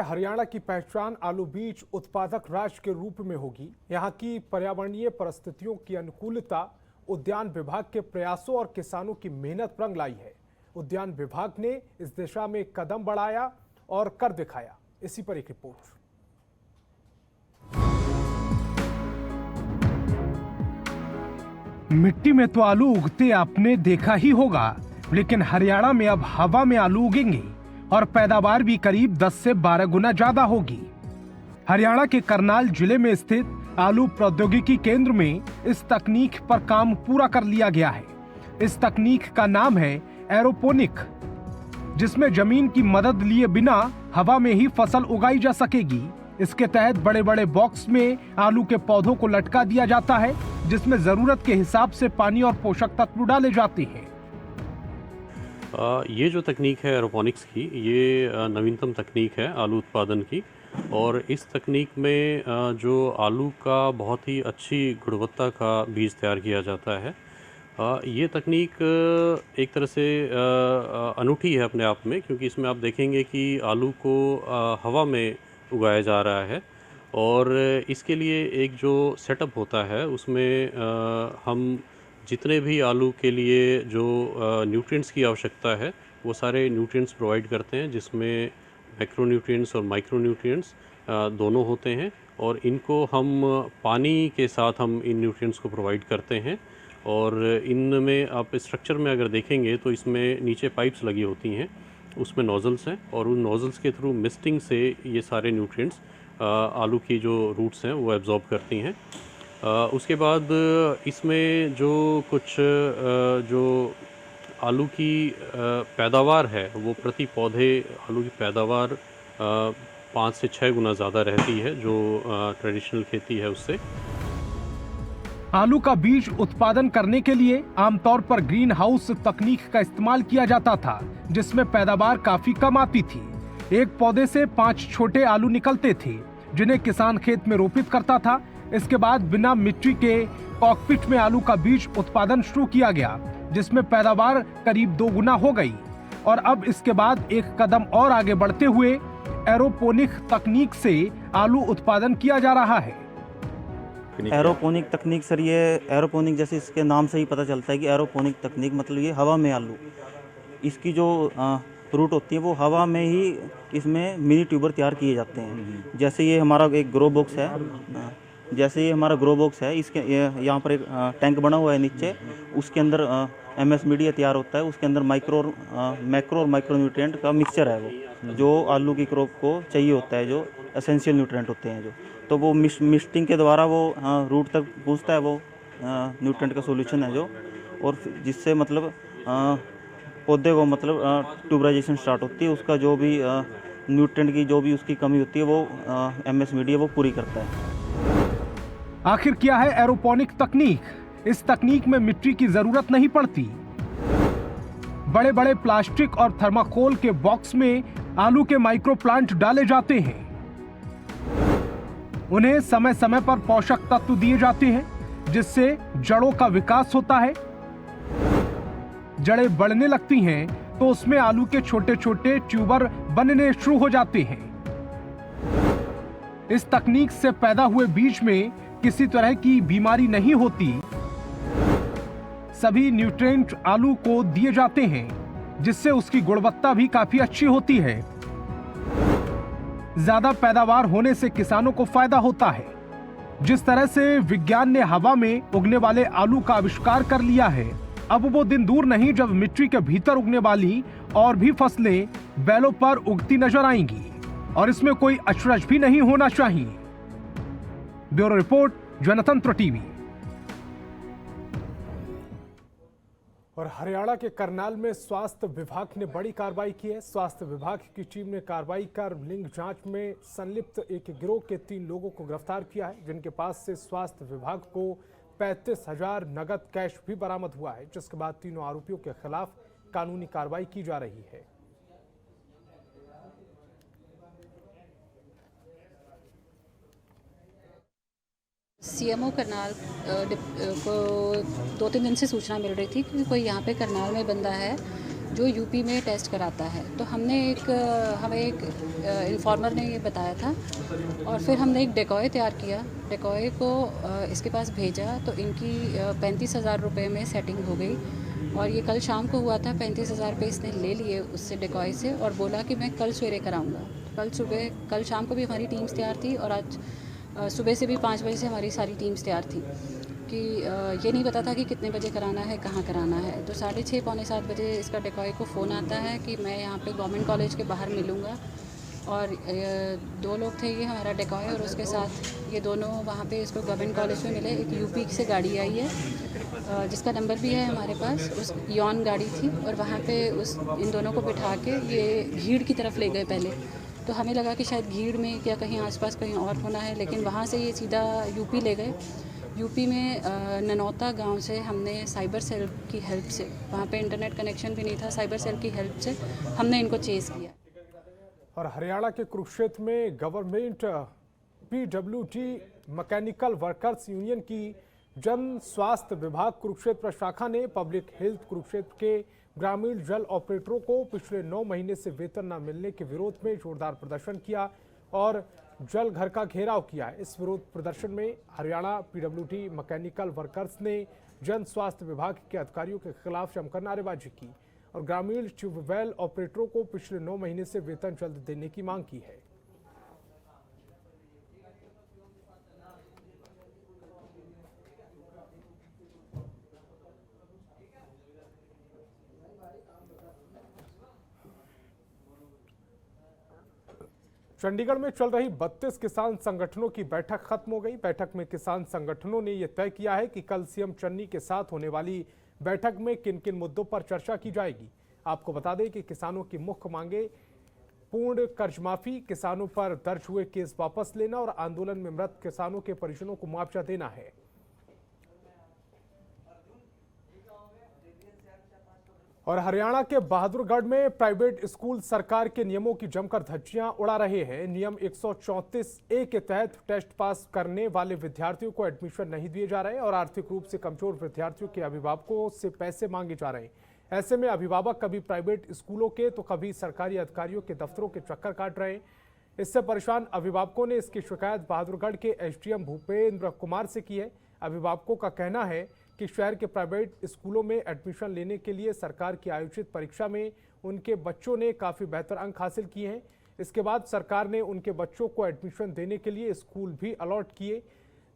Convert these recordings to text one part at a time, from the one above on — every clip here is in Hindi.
हरियाणा की पहचान आलू बीज उत्पादक राज्य के रूप में होगी। यहाँ की पर्यावरणीय परिस्थितियों की अनुकूलता उद्यान विभाग के प्रयासों और किसानों की मेहनत रंग लाई है। उद्यान विभाग ने इस दिशा में कदम बढ़ाया और कर दिखाया। इसी पर एक रिपोर्ट। मिट्टी में तो आलू उगते आपने देखा ही होगा, लेकिन हरियाणा में अब हवा में आलू उगेंगे और पैदावार भी करीब 10 से 12 गुना ज्यादा होगी। हरियाणा के करनाल जिले में स्थित आलू प्रौद्योगिकी केंद्र में इस तकनीक पर काम पूरा कर लिया गया है। इस तकनीक का नाम है एरोपोनिक, जिसमें जमीन की मदद लिए बिना हवा में ही फसल उगाई जा सकेगी। इसके तहत बड़े बड़े बॉक्स में आलू के पौधों को लटका दिया जाता है, जिसमें जरूरत के हिसाब से पानी और पोषक तत्व डाले जाते हैं। ये जो तकनीक है एरोपोनिक्स की, ये नवीनतम तकनीक है आलू उत्पादन की। और इस तकनीक में जो आलू का बहुत ही अच्छी गुणवत्ता का बीज तैयार किया जाता है। ये तकनीक एक तरह से अनूठी है अपने आप में, क्योंकि इसमें आप देखेंगे कि आलू को हवा में उगाया जा रहा है। और इसके लिए एक जो सेटअप होता है उसमें हम जितने भी आलू के लिए जो न्यूट्रिएंट्स की आवश्यकता है वो सारे न्यूट्रिएंट्स प्रोवाइड करते हैं, जिसमें मैक्रोन्यूट्रिएंट्स और माइक्रोन्यूट्रिएंट्स दोनों होते हैं। और इनको हम पानी के साथ हम इन न्यूट्रिएंट्स को प्रोवाइड करते हैं। और इनमें आप स्ट्रक्चर में अगर देखेंगे तो इसमें नीचे पाइप्स लगी होती हैं, उसमें नोज़ल्स हैं और उन नोज़ल्स के थ्रू मिस्टिंग से ये सारे न्यूट्रिएंट्स आलू की जो रूट्स हैं वो एब्जॉर्ब करती हैं। उसके बाद इसमें जो कुछ जो आलू की पैदावार है वो प्रति पौधे आलू की पैदावार 5 से 6 गुना ज़्यादा रहती है जो ट्रेडिशनल खेती है उससे। आलू का बीज उत्पादन करने के लिए आमतौर पर ग्रीन हाउस तकनीक का इस्तेमाल किया जाता था, जिसमें पैदावार काफी कम आती थी। एक पौधे से 5 छोटे आलू निकलते थे, जिन्हें किसान खेत में रोपित करता था। इसके बाद बिना मिट्टी के कॉकपिट में आलू का बीज उत्पादन शुरू किया गया, जिसमें पैदावार करीब 2 गुना हो गई। और अब इसके बाद एक कदम और आगे बढ़ते हुए एरोपोनिक तकनीक से आलू उत्पादन किया जा रहा है। एरोपोनिक तकनीक सर, ये एरोपोनिक जैसे इसके नाम से ही पता चलता है कि एरोपोनिक तकनीक मतलब ये हवा में आलू। इसकी जो रूट होती है वो हवा में ही इसमें मिनी ट्यूबर तैयार किए जाते हैं। जैसे ये हमारा एक ग्रो बॉक्स है, इसके यहाँ पर एक टैंक बना हुआ है नीचे, उसके अंदर MS मीडिया तैयार होता है। उसके अंदर मैक्रो और माइक्रोन्यूट्रिएंट का मिक्सचर है वो, जो आलू की क्रॉप को चाहिए होता है, जो एसेंशियल न्यूट्रिएंट होते हैं तो वो मिक्सटिंग के द्वारा वो रूट तक पहुँचता है। वो न्यूट्रिएंट का सॉल्यूशन है जो, और जिससे मतलब पौधे को मतलब ट्यूबराइजेशन स्टार्ट होती है। उसका जो भी न्यूट्रिएंट की जो भी उसकी कमी होती है वो MS मीडिया वो पूरी करता है। आखिर क्या है एरोपोनिक तकनीक? इस तकनीक में मिट्टी की जरूरत नहीं पड़ती। बड़े बड़े प्लास्टिक और थर्माकोल के बॉक्स में आलू के माइक्रो प्लांट डाले जाते हैं। उन्हें समय समय पर पोषक तत्व दिए जाते हैं, जिससे जड़ों का विकास होता है। जड़ें बढ़ने लगती हैं तो उसमें आलू के छोटे छोटे ट्यूबर बनने शुरू हो जाते हैं। इस तकनीक से पैदा हुए बीज में किसी तरह की बीमारी नहीं होती। सभी न्यूट्रिएंट आलू को दिए जाते हैं, जिससे उसकी गुणवत्ता भी काफी अच्छी होती है। ज्यादा पैदावार होने से किसानों को फायदा होता है। जिस तरह से विज्ञान ने हवा में उगने वाले आलू का आविष्कार कर लिया है, अब वो दिन दूर नहीं जब मिट्टी के भीतर उगने वाली और भी फसलें बैलों पर उगती नजर आएंगी। और इसमें कोई अचरज भी नहीं होना चाहिए। ब्यूरो रिपोर्ट, जनतंत्र टीवी। और हरियाणा के करनाल में स्वास्थ्य विभाग ने बड़ी कार्रवाई की है। स्वास्थ्य विभाग की टीम ने कार्रवाई कर लिंग जांच में संलिप्त एक गिरोह के 3 लोगों को गिरफ्तार किया है, जिनके पास से स्वास्थ्य विभाग को 35,000 नगद कैश भी बरामद हुआ है, जिसके बाद तीनों आरोपियों के खिलाफ कानूनी कार्रवाई की जा रही है। CMO करनाल को 2-3 दिन से सूचना मिल रही थी कि कोई यहाँ पे करनाल में बंदा है जो यूपी में टेस्ट कराता है। तो हमें एक इन्फॉर्मर ने ये बताया था और फिर हमने एक डेकॉय तैयार किया। डेकॉय को इसके पास भेजा तो इनकी 35,000 रुपये में सेटिंग हो गई और ये कल शाम को हुआ था। 35,000 रुपये इसने ले लिए उससे डेकॉय से और बोला कि मैं कल सवेरे कराऊंगा। कल शाम को भी हमारी टीम्स तैयार थी और आज सुबह से भी 5 बजे से हमारी सारी टीम्स तैयार थी कि ये नहीं पता था कि कितने बजे कराना है, कहाँ कराना है। तो 6:30 पौने 7 बजे इसका डेकॉय को फ़ोन आता है कि मैं यहाँ पे गवर्नमेंट कॉलेज के बाहर मिलूँगा और 2 लोग थे, ये हमारा डेकॉय और उसके साथ ये दोनों वहाँ पे इसको गवर्नमेंट कॉलेज में मिले। एक यूपी से गाड़ी आई है जिसका नंबर भी है हमारे पास, उस यॉन गाड़ी थी और वहाँ पे इन दोनों को बिठा के ये भीड़ की तरफ ले गए पहले। तो हमें लगा कि शायद भीड़ में या कहीं आसपास कहीं और होना है, लेकिन वहाँ से ये सीधा यूपी ले गए। यूपी में ननौता गांव से हमने साइबर सेल की हेल्प से, वहाँ पे इंटरनेट कनेक्शन भी नहीं था, साइबर सेल की हेल्प से हमने इनको चेज़ किया। और हरियाणा के कुरुक्षेत्र में government PWD mechanical workers union की जन स्वास्थ्य विभाग कुरुक्षेत्र शाखा ने पब्लिक हेल्थ कुरुक्षेत्र के ग्रामीण जल ऑपरेटरों को पिछले 9 महीने से वेतन न मिलने के विरोध में जोरदार प्रदर्शन किया और जल घर का घेराव किया। इस विरोध प्रदर्शन में हरियाणा PWD मैकेनिकल वर्कर्स ने जन स्वास्थ्य विभाग के अधिकारियों के खिलाफ जमकर नारेबाजी की और ग्रामीण ट्यूबवेल ऑपरेटरों को पिछले 9 महीने से वेतन जल्द देने की मांग की है। चंडीगढ़ में चल रही 32 किसान संगठनों की बैठक खत्म हो गई। बैठक में किसान संगठनों ने यह तय किया है कि कल सीएम चन्नी के साथ होने वाली बैठक में किन किन मुद्दों पर चर्चा की जाएगी। आपको बता दें कि किसानों की मुख्य मांगे पूर्ण कर्ज माफी, किसानों पर दर्ज हुए केस वापस लेना और आंदोलन में मृत किसानों के परिजनों को मुआवजा देना है। और हरियाणा के बहादुरगढ़ में प्राइवेट स्कूल सरकार के नियमों की जमकर धज्जियां उड़ा रहे हैं। नियम 134A के तहत टेस्ट पास करने वाले विद्यार्थियों को एडमिशन नहीं दिए जा रहे और आर्थिक रूप से कमजोर विद्यार्थियों के अभिभावकों से पैसे मांगे जा रहे हैं। ऐसे में अभिभावक कभी प्राइवेट स्कूलों के तो कभी सरकारी अधिकारियों के दफ्तरों के चक्कर काट रहे हैं। इससे परेशान अभिभावकों ने इसकी शिकायत बहादुरगढ़ के SDM भूपेंद्र कुमार से की है। अभिभावकों का कहना है कि शहर के प्राइवेट स्कूलों में एडमिशन लेने के लिए सरकार की आयोजित परीक्षा में उनके बच्चों ने काफ़ी बेहतर अंक हासिल किए हैं। इसके बाद सरकार ने उनके बच्चों को एडमिशन देने के लिए स्कूल भी अलॉट किए,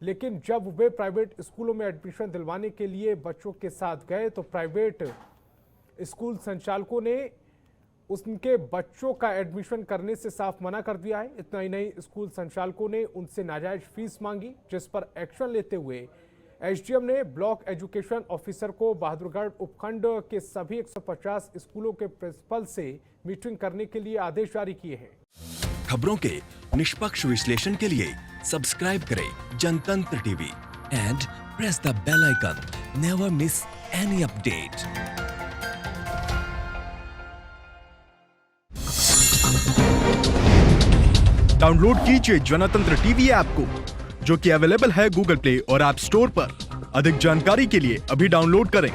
लेकिन जब वे प्राइवेट स्कूलों में एडमिशन दिलवाने के लिए बच्चों के साथ गए तो प्राइवेट स्कूल संचालकों ने उनके बच्चों का एडमिशन करने से साफ मना कर दिया है। इतना ही नहीं, स्कूल संचालकों ने उनसे नाजायज फीस मांगी, जिस पर एक्शन लेते हुए SDM ने ब्लॉक एजुकेशन ऑफिसर को बहादुरगढ़ उपखंड के सभी 150 स्कूलों के प्रिंसिपल से मीटिंग करने के लिए आदेश जारी किए हैं। खबरों के निष्पक्ष विश्लेषण के लिए सब्सक्राइब करें Janatantra TV and press the bell icon. Never miss any update. Download कीजिए जनतंत्र टीवी ऐप को, जो कि अवेलेबल है गूगल प्ले और ऐप स्टोर पर। अधिक जानकारी के लिए अभी डाउनलोड करें।